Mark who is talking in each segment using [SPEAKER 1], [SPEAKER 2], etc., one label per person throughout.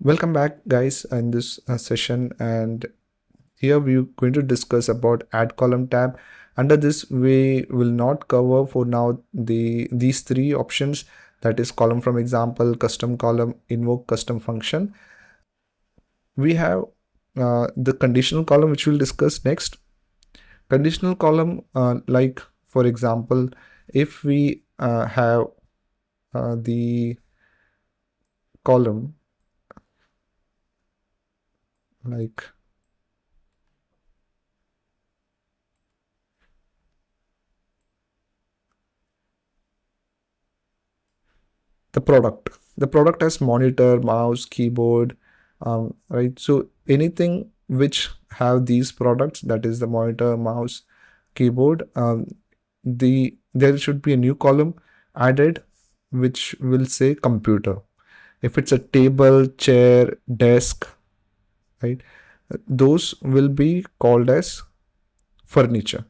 [SPEAKER 1] Welcome back guys in this session, and here we're going to discuss about add column tab. Under this we will not cover for now these three options, that is column from example, custom column, invoke custom function. We have the conditional column which we'll discuss next. Conditional column, like for example, if we have the column like the product has monitor, mouse, keyboard, right? So anything which have these products, that is the monitor, mouse, keyboard, there should be a new column added which will say computer. If it's a table, chair, desk, right, those will be called as furniture.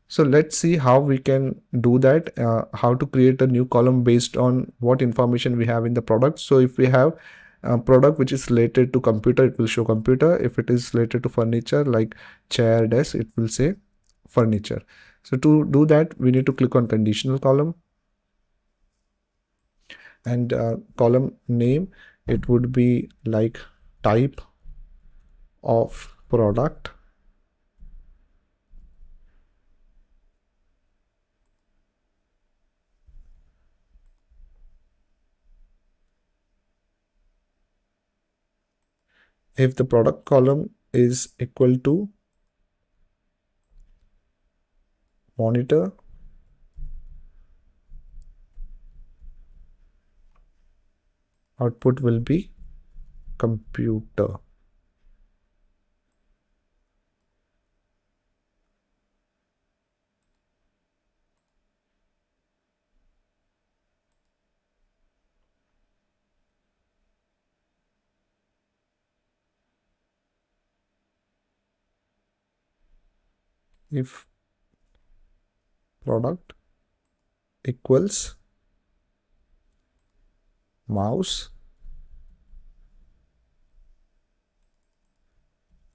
[SPEAKER 1] So let's see how we can do that, how to create a new column based on what information we have in the product. So if we have a product which is related to computer, it will show computer. If it is related to furniture like chair, desk, it will say furniture. So to do that, we need to click on conditional column, and column name, it would be like type of product. If the product column is equal to monitor, output will be computer. If product equals mouse,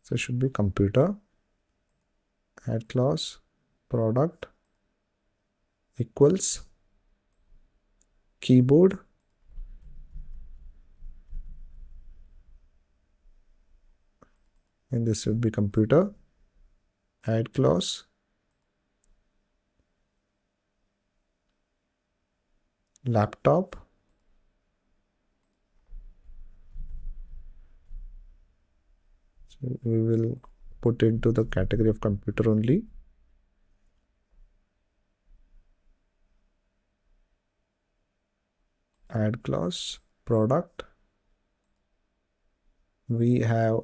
[SPEAKER 1] so it should be computer. Add clause product equals keyboard, and this should be computer. Add clause laptop, so we will put into the category of computer only. Add clause product, we have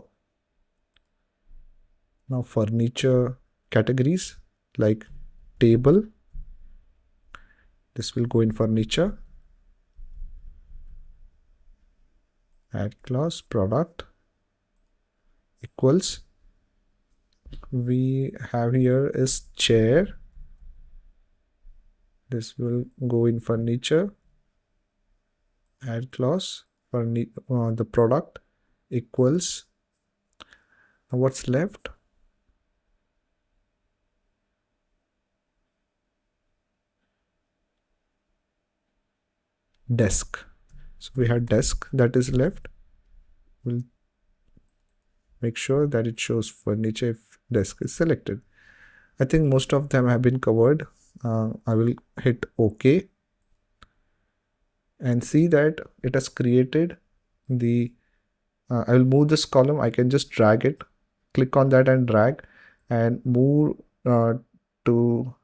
[SPEAKER 1] now furniture categories like table, this will go in furniture. Add clause product equals, we have here is chair, this will go in furniture. Add clause for the product equals, what's left? Desk. So we have desk that is left. We'll make sure that it shows furniture if desk is selected. I think most of them have been covered. I will hit OK and see that it has created the I will move this column. I can just drag it, click on that and drag and move to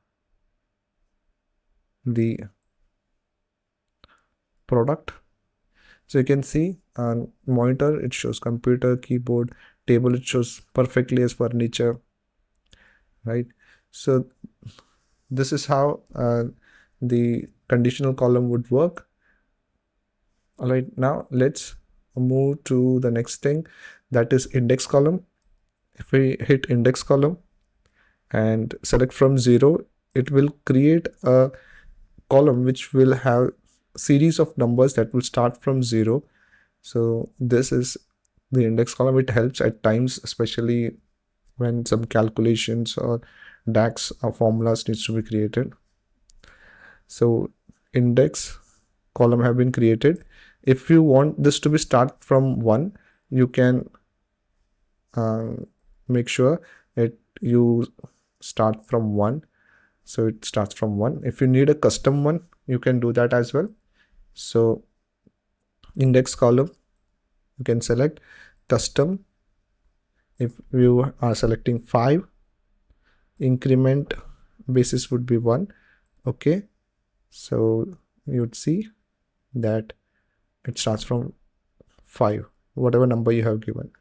[SPEAKER 1] the product. So you can see on monitor it shows computer, keyboard, table it shows perfectly as furniture, right? So this is how the conditional column would work. All right, now let's move to the next thing, that is index column. If we hit index column and select from 0, it will create a column which will have series of numbers that will start from 0, So this is the index column. It helps at times, especially when some calculations or DAX formulas needs to be created. So index column have been created. If you want this to be start from 1, you can make sure that you start from 1. So it starts from 1. If you need a custom one, you can do that as well. So index column, you can select custom. If you are selecting 5, increment basis would be 1. Okay, so you'd see that it starts from 5, whatever number you have given.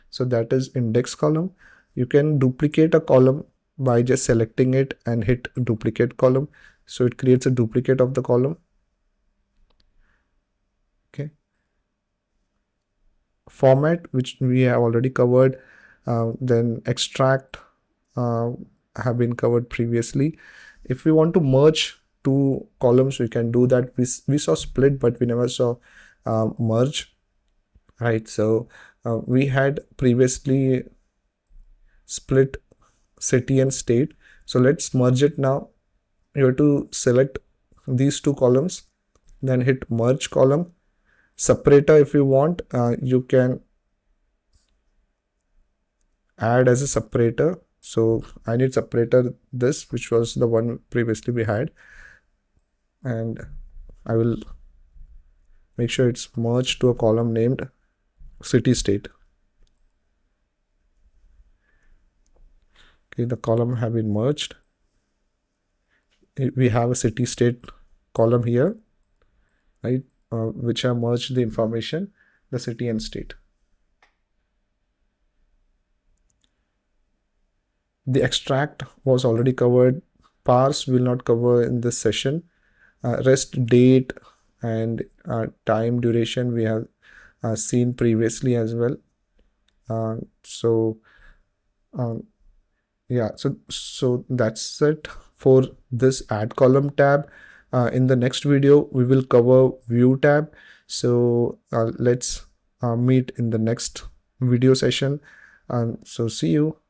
[SPEAKER 1] So that is index column. You can duplicate a column by just selecting it and hit duplicate column. So it creates a duplicate of the column. Okay. Format, which we have already covered. Then extract have been covered previously. If we want to merge two columns, we can do that. We saw split, but we never saw merge, right? So we had previously split city and state. So let's merge it now. You have to select these two columns, then hit merge column. Separator, if you want, you can add as a separator. So I need separator this, which was the one previously we had, and I will make sure it's merged to a column named city state. Okay, the column have been merged. We have a city state column here, right, which have merged the information, the city and state. The extract was already covered. Parse will not cover in this session. Rest date and time duration we have seen previously as well. Yeah, so that's it for this add column tab. In the next video we will cover view tab. So let's meet in the next video session. So see you.